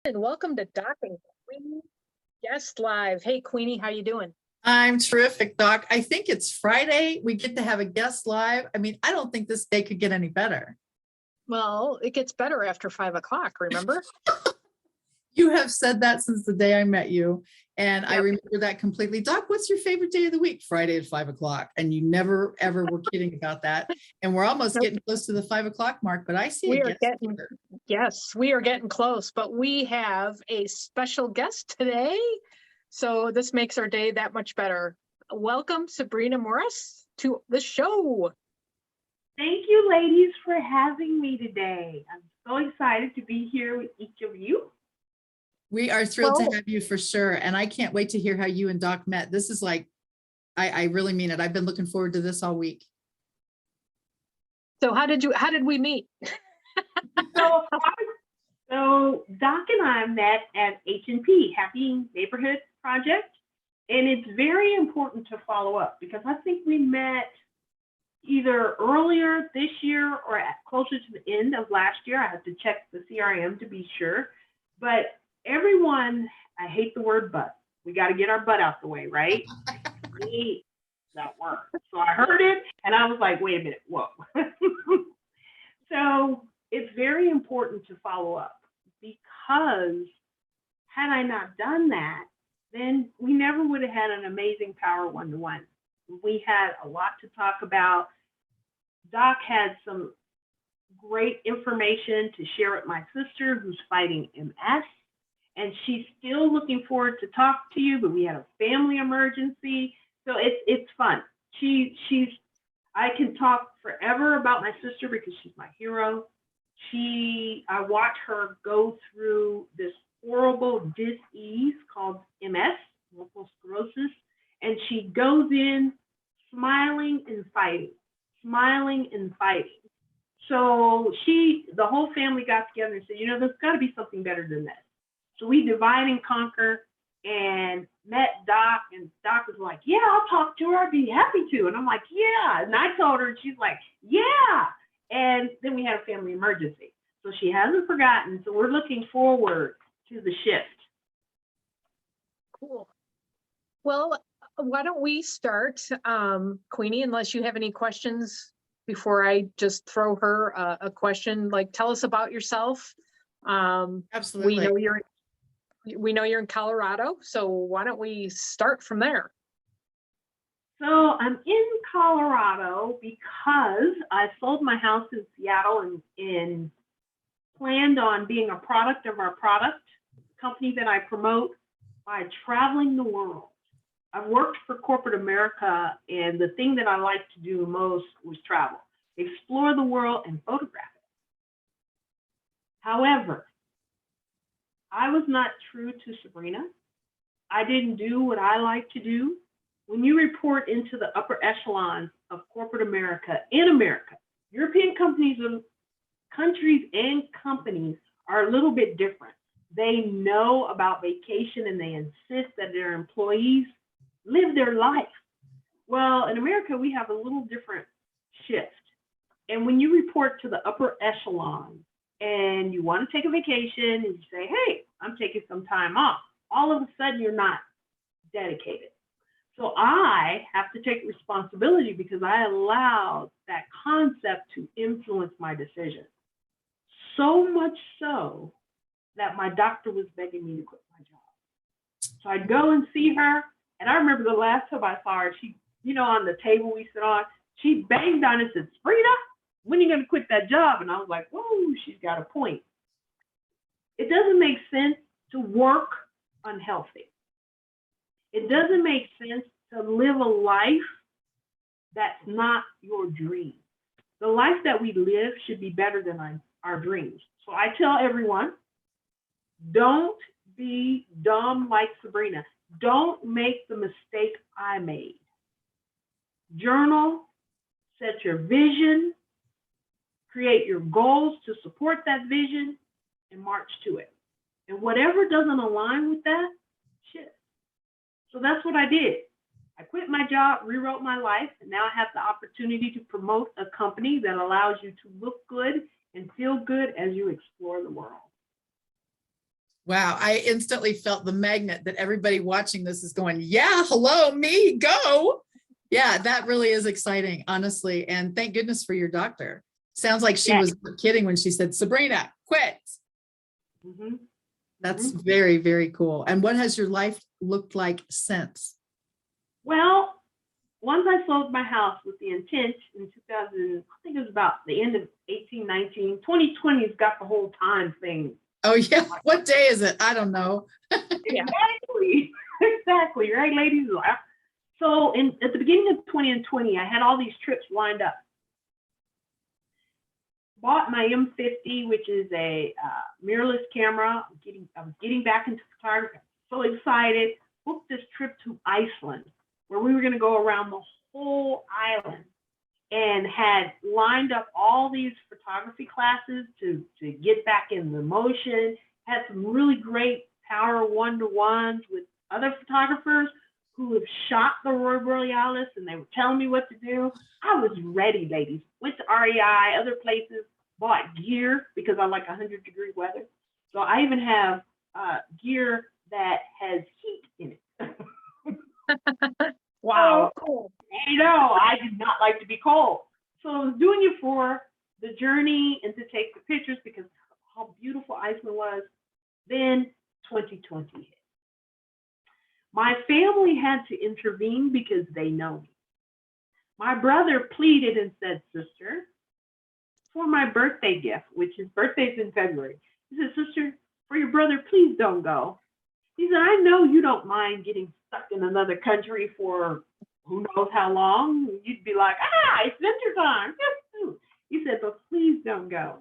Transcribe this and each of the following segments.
And welcome to Doc and Queenie Guest Live. Hey, Queenie, how you doing? I'm terrific, Doc. I think it's Friday. We get to have a guest live. I mean, I don't think this day could get any better. Well, it gets better after 5 o'clock, remember? You have said that since the day I met you, and I Yep. remember that completely. Doc, what's your favorite day of the week? Friday at 5 o'clock. And you never, ever were kidding about that. And we're almost Nope. getting close to the 5 o'clock mark, but I see We a are guest getting, here. yes, we are getting close, but we have a special guest today. So this makes our day that much better. Welcome, Sabrina Morris, to the show. Thank you, ladies, for having me today. I'm so excited to be here with each of you. We are thrilled Well- to have you for sure. And I can't wait to hear how you and Doc met. This is like, I really mean it. I've been looking forward to this all week. So how did we meet? So, so Doc and I met at H&P, Happy Neighborhood Project, and it's very important to follow up because I think we met either earlier this year or closer to the end of last year. I have to check the CRM to be sure, but everyone, I hate the word but. We got to get our butt out the way, right? I hate that word. So I heard it and I was like, wait a minute, whoa. So it's very important to follow up because had I not done that, then we never would have had an amazing Power One-to-One. We had a lot to talk about. Doc had some great information to share with my sister who's fighting MS, and she's still looking forward to talk to you, but we had a family emergency. So it's fun. I can talk forever about my sister because she's my hero. I watched her go through this horrible disease called MS, multiple sclerosis, and she goes in smiling and fighting, smiling and fighting. So the whole family got together and said, there's got to be something better than this. So we divide and conquer and met Doc, and Doc was like, yeah, I'll talk to her. I'd be happy to. And I'm like, yeah. And I told her, and she's like, yeah. And then we had a family emergency. So she hasn't forgotten. So we're looking forward to the shift. Cool. Well, why don't we start, Queenie, unless you have any questions before I just throw her a question, like tell us about yourself. Absolutely. We know you're in Colorado, so why don't we start from there? So I'm in Colorado because I sold my house in Seattle and planned on being a product of our product company that I promote by traveling the world. I've worked for corporate America, and the thing that I like to do most was travel, explore the world and photograph it. However, I was not true to Sabrina. I didn't do what I like to do. When you report into the upper echelons of corporate America, in America, European countries and companies are a little bit different. They know about vacation and they insist that their employees live their life. Well, in America, we have a little different shift. And when you report to the upper echelon and you want to take a vacation and you say, hey, I'm taking some time off, all of a sudden you're not dedicated. So I have to take responsibility because I allowed that concept to influence my decision. So much so that my doctor was begging me to quit my job. So I'd go and see her. And I remember the last time I saw her, she, on the table we sit on, she banged on it and said, Sabrina, when are you going to quit that job? And I was like, whoa, she's got a point. It doesn't make sense to work unhealthy. It doesn't make sense to live a life that's not your dream. The life that we live should be better than our dreams. So I tell everyone, don't be dumb like Sabrina. Don't make the mistake I made. Journal, set your vision, create your goals to support that vision, and march to it. And whatever doesn't align with that, shift. So that's what I did. I quit my job, rewrote my life, and now I have the opportunity to promote a company that allows you to look good and feel good as you explore the world. Wow, I instantly felt the magnet that everybody watching this is going, yeah, hello, me, go. Yeah, that really is exciting, honestly. And thank goodness for your doctor. Sounds like she Yeah. was kidding when she said, Sabrina, quit. Mhm. That's Mhm. very, very cool. And what has your life looked like since? Well, once I sold my house with the intent in 2000, I think it was about the end of 18, 19, 2020's got the whole time thing. Oh, yeah. What day is it? I don't know. Yeah. Exactly. Exactly. Right, ladies? So at the beginning of 2020, I had all these trips lined up. Bought my M50, which is a mirrorless camera. I was getting back into photography. So excited. Booked this trip to Iceland, where we were going to go around the whole island, and had lined up all these photography classes to get back in the motion. Had some really great power one-to-ones with other photographers who have shot the Aurora Borealis, and they were telling me what to do. I was ready, ladies. Went to REI, other places, bought gear because I like 100-degree weather. So I even have gear that has heat in it. Wow. So, Cool. I know, I did not like to be cold. So I was doing it for the journey and to take the pictures because how beautiful Iceland was. Then 2020 hit. My family had to intervene because they know me. My brother pleaded and said, sister, for my birthday gift, which his birthday's in February, he said, sister, for your brother, please don't go. He said, I know you don't mind getting stuck in another country for who knows how long. You'd be like, it's winter time. He said, but please don't go.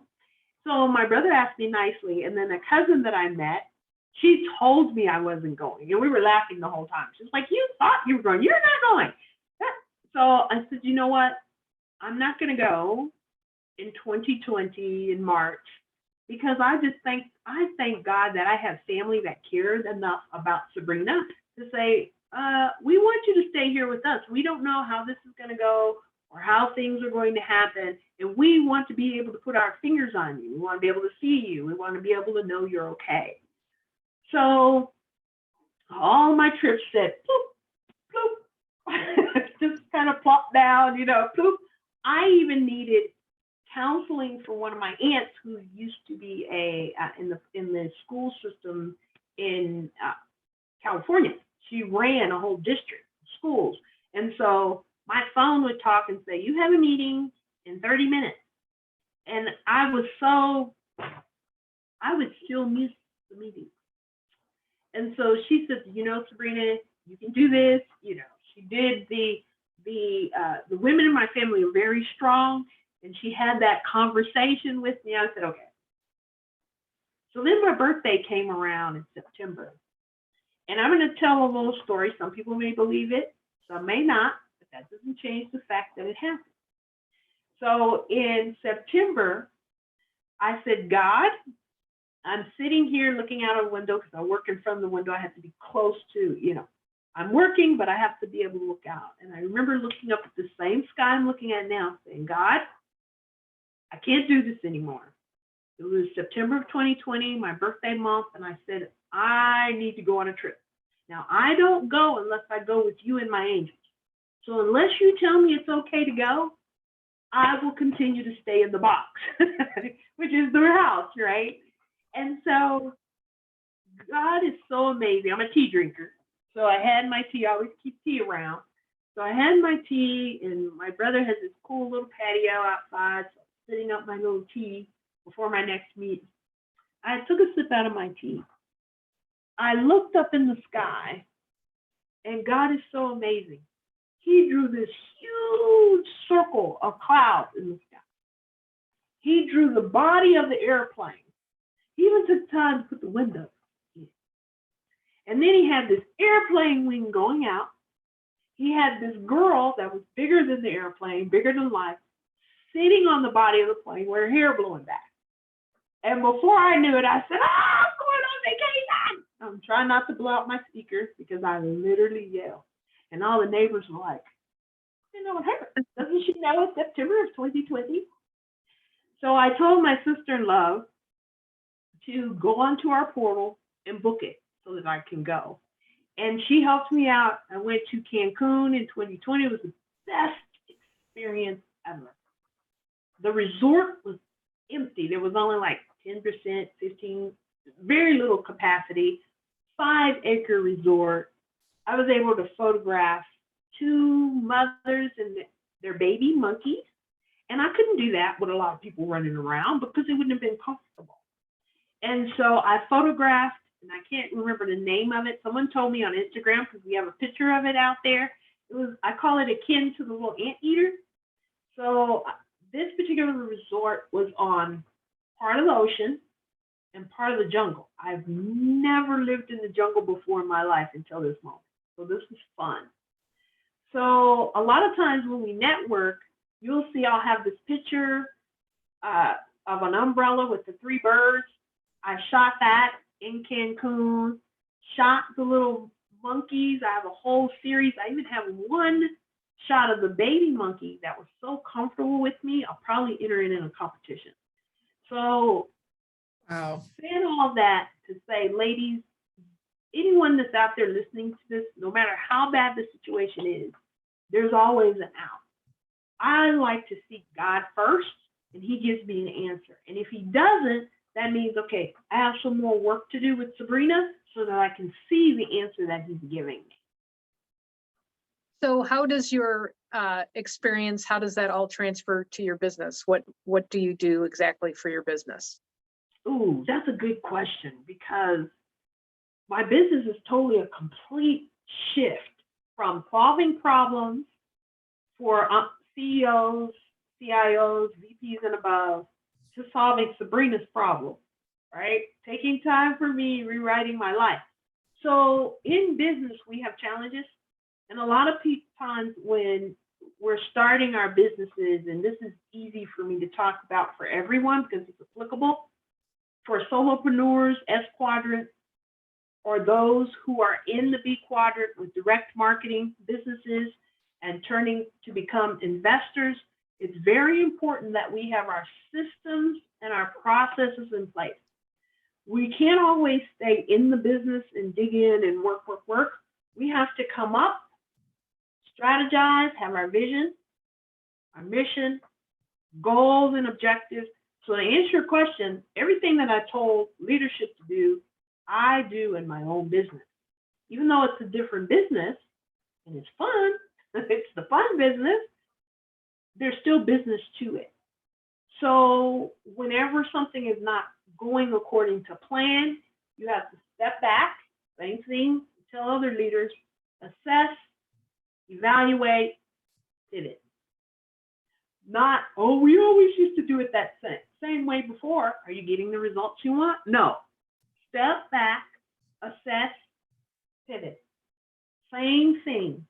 So my brother asked me nicely, and then a cousin that I met, she told me I wasn't going, and we were laughing the whole time. She's like, you thought you were going. You're not going. So I said, you know what? I'm not going to go in 2020 in March because I thank God that I have family that cares enough about Sabrina to say, we want you to stay here with us. We don't know how this is going to go or how things are going to happen. And we want to be able to put our fingers on you. We want to be able to see you. We want to be able to know you're okay. So all my trips said, ploop, ploop, just kind of plopped down, ploop. I even needed counseling for one of my aunts who used to be in the school system in California. She ran a whole district of schools. And so my phone would talk and say, you have a meeting in 30 minutes. And I would still miss the meeting. And so she said, Sabrina, you can do this. She did the women in my family are very strong. And she had that conversation with me. I said, okay. So then my birthday came around in September. And I'm going to tell a little story. Some people may believe it, some may not, but that doesn't change the fact that it happened. So in September, I said, God, I'm sitting here looking out a window because I work in front of the window. I have to be close to, I'm working, but I have to be able to look out. And I remember looking up at the same sky I'm looking at now saying, God, I can't do this anymore. It was September of 2020, my birthday month, and I said, I need to go on a trip. Now, I don't go unless I go with you and my angels. So unless you tell me it's okay to go, I will continue to stay in the box, which is their house, right? And so God is so amazing. I'm a tea drinker. So I had my tea. I always keep tea around. So I had my tea, and my brother has this cool little patio outside. So I'm sitting up my little tea before my next meeting. I took a sip out of my tea. I looked up in the sky, and God is so amazing. He drew this huge circle of clouds in the sky. He drew the body of the airplane. He even took time to put the window in. And then he had this airplane wing going out. He had this girl that was bigger than the airplane, bigger than life, sitting on the body of the plane with her hair blowing back. And before I knew it, I said, I'm going on vacation. I'm trying not to blow out my speakers because I literally yelled. And all the neighbors were like, what happened? Doesn't she know it's September of 2020? So I told my sister-in-law to go onto our portal and book it so that I can go. And she helped me out. I went to Cancun in 2020. It was the best experience ever. The resort was empty. There was only like 10%, 15, very little capacity, 5-acre resort. I was able to photograph 2 mothers and their baby monkeys. And I couldn't do that with a lot of people running around because it wouldn't have been comfortable. And so I photographed, and I can't remember the name of it. Someone told me on Instagram, because we have a picture of it out there. It was, I call it akin to the little anteater. So this particular resort was on part of the ocean and part of the jungle. I've never lived in the jungle before in my life until this moment. So this was fun. So a lot of times when we network, you'll see I'll have this picture of an umbrella with the 3 birds. I shot that in Cancun, shot the little monkeys. I have a whole series. I even have one shot of the baby monkey that was so comfortable with me, I'll probably enter it in a competition. So, Wow. saying all that to say, ladies, anyone that's out there listening to this, no matter how bad the situation is, there's always an out. I like to seek God first, and he gives me an answer. And if he doesn't, that means, okay, I have some more work to do with Sabrina so that I can see the answer that he's giving me. So how does your experience, how does that all transfer to your business? What do you do exactly for your business? Ooh, that's a good question, because my business is totally a complete shift from solving problems for CEOs, CIOs, VPs and above, to solving Sabrina's problem, right? Taking time for me, rewriting my life. So in business, we have challenges. And a lot of times when we're starting our businesses, and this is easy for me to talk about for everyone because it's applicable, for solopreneurs, S quadrant, or those who are in the B quadrant with direct marketing businesses and turning to become investors, it's very important that we have our systems and our processes in place. We can't always stay in the business and dig in and work. We have to come up, strategize, have our vision, our mission, goals and objectives. So to answer your question, everything that I told leadership to do, I do in my own business. Even though it's a different business and it's fun, it's the fun business, there's still business to it. So whenever something is not going according to plan, you have to step back, same thing, tell other leaders, assess, evaluate, pivot. Not, oh, we always used to do it that same way before. Are you getting the results you want? No. Step back, assess, pivot. Same thing.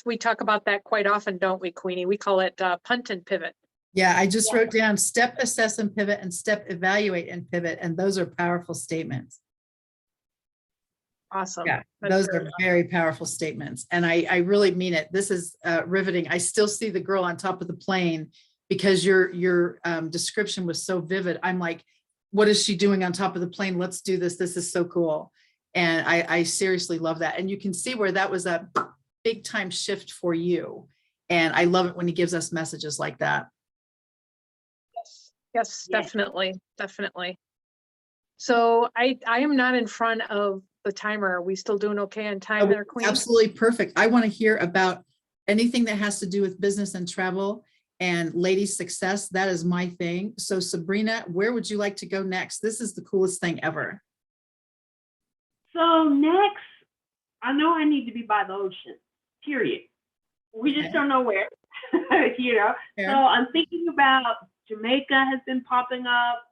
We talk about that quite often, don't we, Queenie? We call it punt and pivot. Yeah, I just wrote down step, assess, and pivot, and step, evaluate, and pivot. And those are powerful statements. Awesome. Yeah, That's those very are very powerful statements. And I really mean it. This is riveting. I still see the girl on top of the plane because your description was so vivid. I'm like, what is she doing on top of the plane? Let's do this. This is so cool. And I seriously love that. And you can see where that was a big time shift for you. And I love it when he gives us messages like that. Yes, definitely. Definitely. So I am not in front of the timer. Are we still doing okay on time there, Queen? Absolutely perfect. I want to hear about anything that has to do with business and travel and ladies' success. That is my thing. So Sabrina, where would you like to go next? This is the coolest thing ever. So next, I know I need to be by the ocean, period. We just don't know where, you know. Fair. So I'm thinking about Jamaica has been popping up.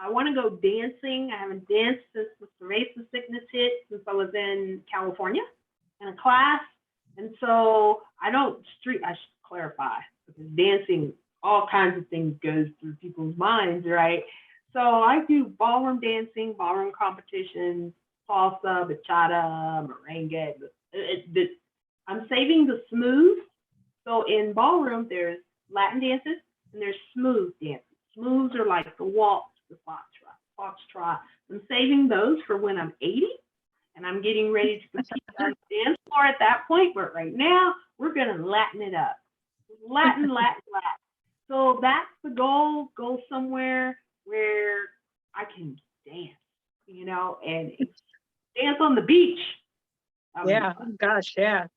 I want to go dancing. I haven't danced since the psoriasis sickness hit, since I was in California in a class. And so I don't I should clarify, because dancing, all kinds of things goes through people's minds, right? So I do ballroom dancing, ballroom competitions, salsa, bachata, merengue. I'm saving the smooth. So in ballroom, there's Latin dances and there's smooth dances. Smooths are like the waltz, the foxtrot. I'm saving those for when I'm 80 and I'm getting ready to compete on the dance floor at that point. But right now, we're going to Latin it up. Latin. So that's the goal. Go somewhere where I can dance, and dance on the beach. Yeah, gosh, yeah.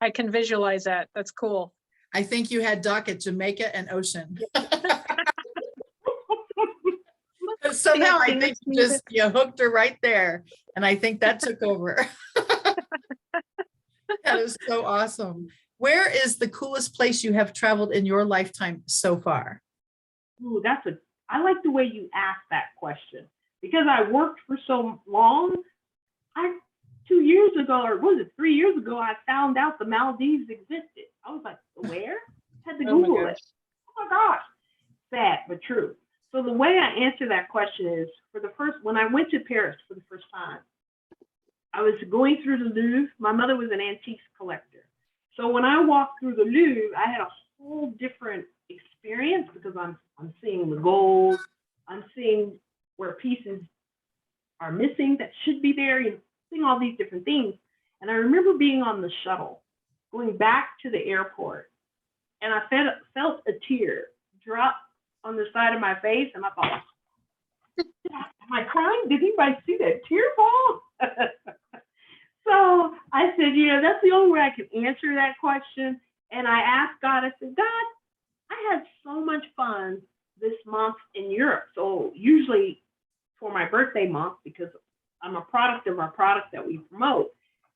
I can visualize that. That's cool. I think you had Doc at Jamaica and Ocean. Somehow I think you hooked her right there. And I think that took over. That is so awesome. Where is the coolest place you have traveled in your lifetime so far? Ooh, I like the way you asked that question because I worked for so long. 2 years ago, or was it 3 years ago, I found out the Maldives existed. I was like, where? Had to Google it. Oh my gosh. Sad, but true. So the way I answer that question is when I went to Paris for the first time, I was going through the Louvre. My mother was an antiques collector. So when I walked through the Louvre, I had a whole different experience because I'm seeing the gold. I'm seeing where pieces are missing that should be there, seeing all these different things. And I remember being on the shuttle, going back to the airport, and I felt a tear drop on the side of my face, and I thought, am I crying? Did anybody see that tear fall? So I said, that's the only way I can answer that question. And I asked God, I said, God, I had so much fun this month in Europe. So usually for my birthday month, because I'm a product of our product that we promote,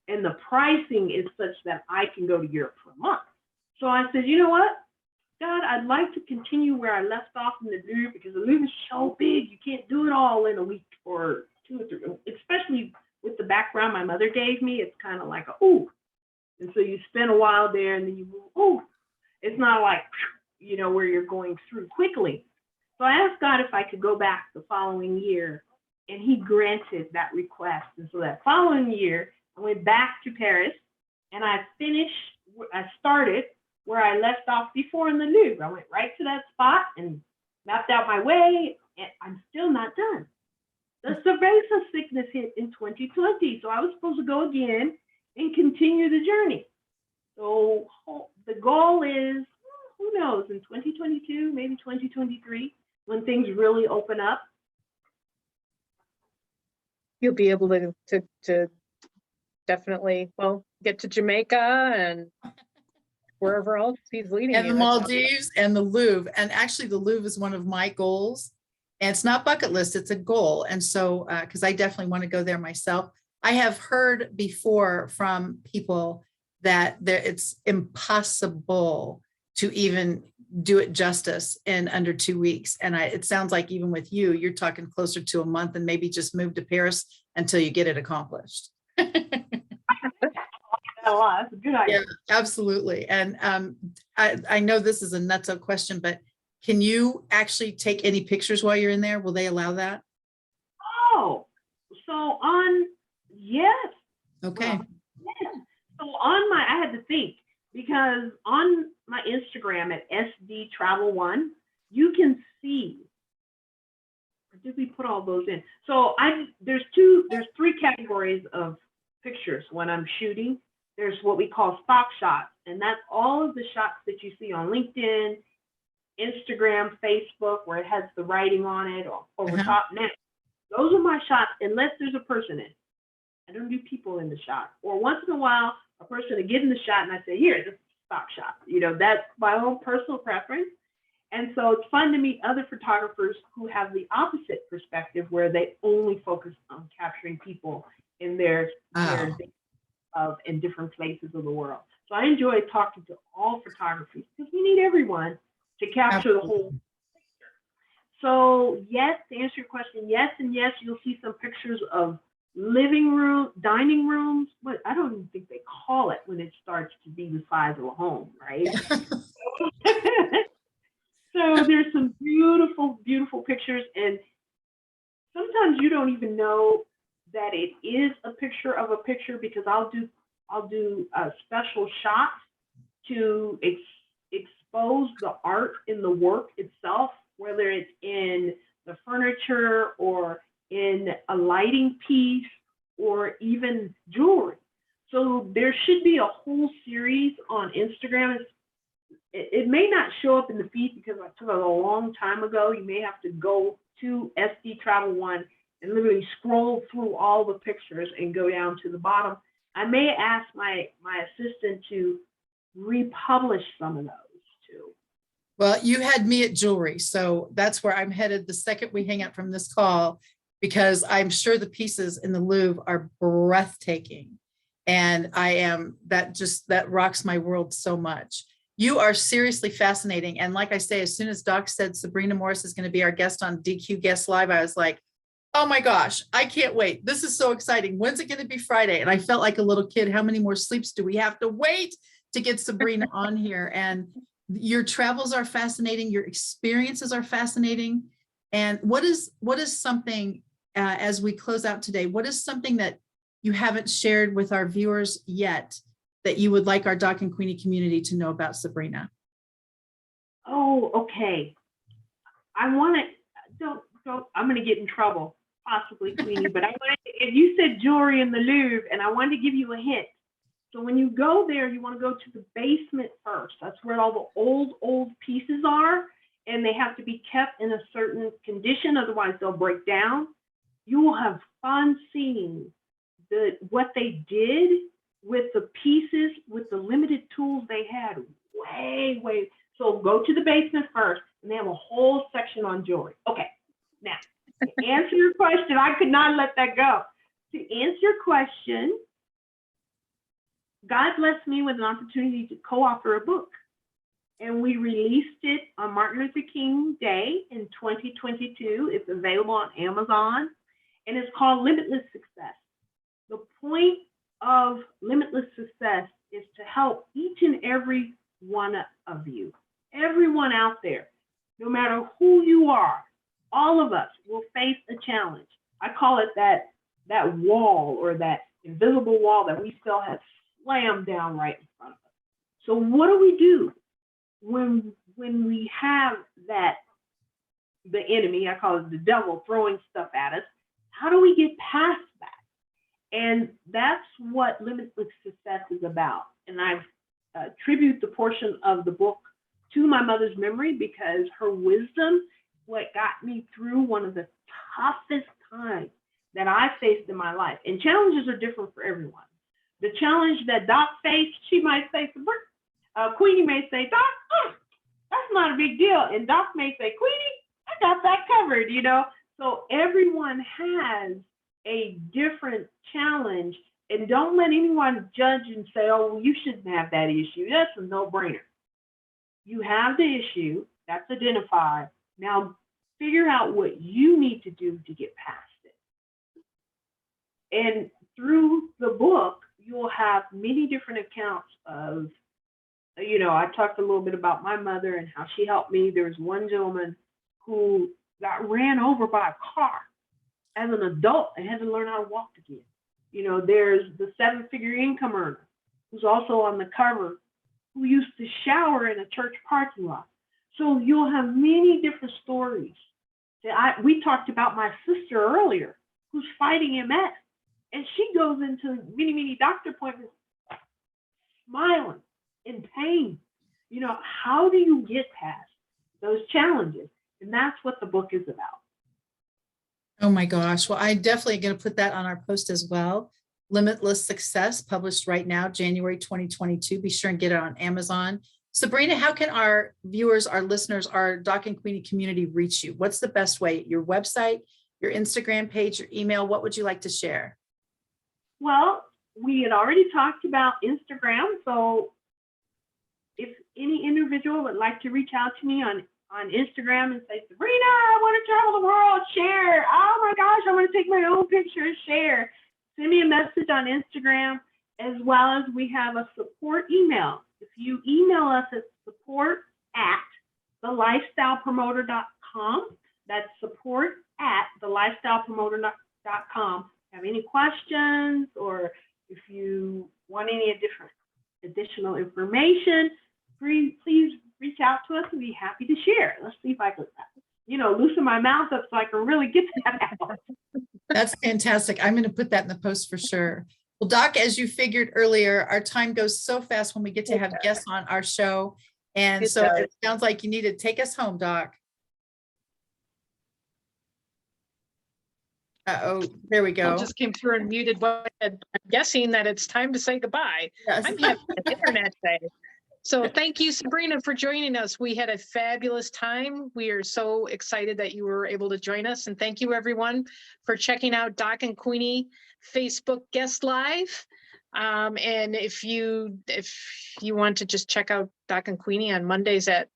and the pricing is such that I can go to Europe for a month. So I said, you know what, God, I'd like to continue where I left off in the Louvre because the Louvre is so big, you can't do it all in a week or 2 or 3, especially with the background my mother gave me. It's kind of like ooh. And so you spend a while there and then you move, ooh. It's not like, where you're going through quickly. So I asked God if I could go back the following year, and he granted that request. And so that following year, I went back to Paris, and I started where I left off before in the Louvre. I went right to that spot and mapped out my way, and I'm still not done. The cerveza sickness hit in 2020, so I was supposed to go again and continue the journey. So the goal is, who knows, in 2022, maybe 2023, when things really open up. You'll be able to definitely, get to Jamaica and wherever else he's leading And you. the Maldives and the Louvre. And actually the Louvre is one of my goals. And it's not bucket list, it's a goal. And so, because I definitely want to go there myself. I have heard before from people that it's impossible to even do it justice in under 2 weeks. And it sounds like even with you're talking closer to a month and maybe just move to Paris until you get it accomplished. That's a good idea. Yeah, absolutely. And I know this is a nutso question, but can you actually take any pictures while you're in there? Will they allow that? Oh, so yes. Okay. Well, yes. So I had to think, because on my Instagram at SD Travel One, you can see, or did we put all those in? So there's 3 categories of pictures when I'm shooting. There's what we call stock shots, and that's all of the shots that you see on LinkedIn, Instagram, Facebook, where it has the writing on it or over top next. Those are my shots, unless there's a person in. I don't do people in the shot. Or once in a while, a person will get in the shot and I say, here, this is a stock shot. That's my own personal preference. And so it's fun to meet other photographers who have the opposite perspective, where they only focus on capturing people in their in different places of the world. So I enjoy talking to all photographers because we need everyone to capture the whole picture. So yes, to answer your question, yes and yes, you'll see some pictures of living room, dining rooms, but I don't even think they call it when it starts to be the size of a home, right? So there's some beautiful, beautiful pictures, and sometimes you don't even know that it is a picture of a picture, because I'll do a special shot to expose the art in the work itself, whether it's in the furniture or in a lighting piece or even jewelry. So there should be a whole series on Instagram. It may not show up in the feed because I took it a long time ago. You may have to go to SD Travel One and literally scroll through all the pictures and go down to the bottom. I may ask my assistant to republish some of those too. Well, you had me at jewelry, so that's where I'm headed the second we hang up from this call, because I'm sure the pieces in the Louvre are breathtaking. And that rocks my world so much. You are seriously fascinating. And like I say, as soon as Doc said Sabrina Morris is going to be our guest on DQ Guest Live, I was like, oh my gosh, I can't wait. This is so exciting. When's it going to be Friday? And I felt like a little kid. How many more sleeps do we have to wait to get Sabrina on here? And your travels are fascinating. Your experiences are fascinating. And what is something, as we close out today, what is something that you haven't shared with our viewers yet that you would like our Doc and Queenie community to know about Sabrina? Oh, okay. I want to, don't, I'm going to get in trouble, possibly, Queenie, but if you said jewelry in the Louvre, and I wanted to give you a hint. So when you go there, you want to go to the basement first. That's where all the old pieces are, and they have to be kept in a certain condition, otherwise they'll break down. You will have fun seeing what they did with the pieces, with the limited tools they had. Way. So go to the basement first, and they have a whole section on jewelry. Okay, now to answer your question, I could not let that go. To answer your question, God blessed me with an opportunity to co-author a book, and we released it on Martin Luther King Day in 2022. It's available on Amazon, and it's called Limitless Success. The point of Limitless Success is to help each and every one of you, everyone out there, no matter who you are. All of us will face a challenge. I call it that wall, or that invisible wall that we still have slammed down right in front of us. So what do we do when we have the enemy, I call it the devil, throwing stuff at us? How do we get past that? And that's what Limitless Success is about. And I attribute the portion of the book to my mother's memory, because her wisdom, what got me through one of the toughest times that I faced in my life. And challenges are different for everyone. The challenge that Doc faced, she might say, Queenie may say, Doc, that's not a big deal. And Doc may say, Queenie, I got that covered, So everyone has a different challenge, and don't let anyone judge and say, oh, well, you shouldn't have that issue. That's a no-brainer. You have the issue, that's identified. Now figure out what you need to do to get past it. And through the book, you'll have many different accounts of, I talked a little bit about my mother and how she helped me. There was one gentleman who got ran over by a car as an adult and had to learn how to walk again. There's the 7-figure income earner who's also on the cover, who used to shower in a church parking lot. So you'll have many different stories. We talked about my sister earlier, who's fighting MS, and she goes into many doctor appointments smiling in pain. How do you get past those challenges? And that's what the book is about. Oh my gosh. Well, I'm definitely going to put that on our post as well. Limitless Success, published right now, January 2022. Be sure and get it on Amazon. Sabrina, how can our viewers, our listeners, our Doc and Queenie community reach you? What's the best way? Your website, your Instagram page, your email? What would you like to share? Well, we had already talked about Instagram. So if any individual would like to reach out to me on Instagram and say, Sabrina, I want to travel the world, share. Oh my gosh, I want to take my own picture and share. Send me a message on Instagram, as well as we have a support email. If you email us at support@thelifestylepromoter.com, that's support@thelifestylepromoter.com. Have any questions, or if you want any additional information, please reach out to us and be happy to share. Let's see if I can loosen my mouth up so I can really get that out. That's fantastic. I'm going to put that in the post for sure. Well, Doc, as you figured earlier, our time goes so fast when we get to have guests on our show. And It so does. it sounds like you need to take us home, Doc. Uh-oh, there we go. Just came through and muted. I'm guessing that it's time to say goodbye. Yes. I'm having an internet day. So thank you, Sabrina, for joining us. We had a fabulous time. We are so excited that you were able to join us. And thank you, everyone, for checking out Doc and Queenie Facebook Guest Live. And if you want to just check out Doc and Queenie on Mondays at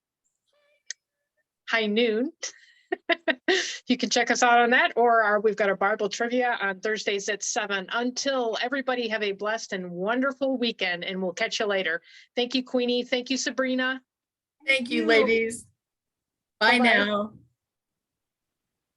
high noon, you can check us out on that, or we've got our Bible trivia on Thursdays at 7. Until everybody have a blessed and wonderful weekend, and we'll catch you later. Thank you, Queenie. Thank you, Sabrina. Thank you, ladies. Bye Bye-bye. now.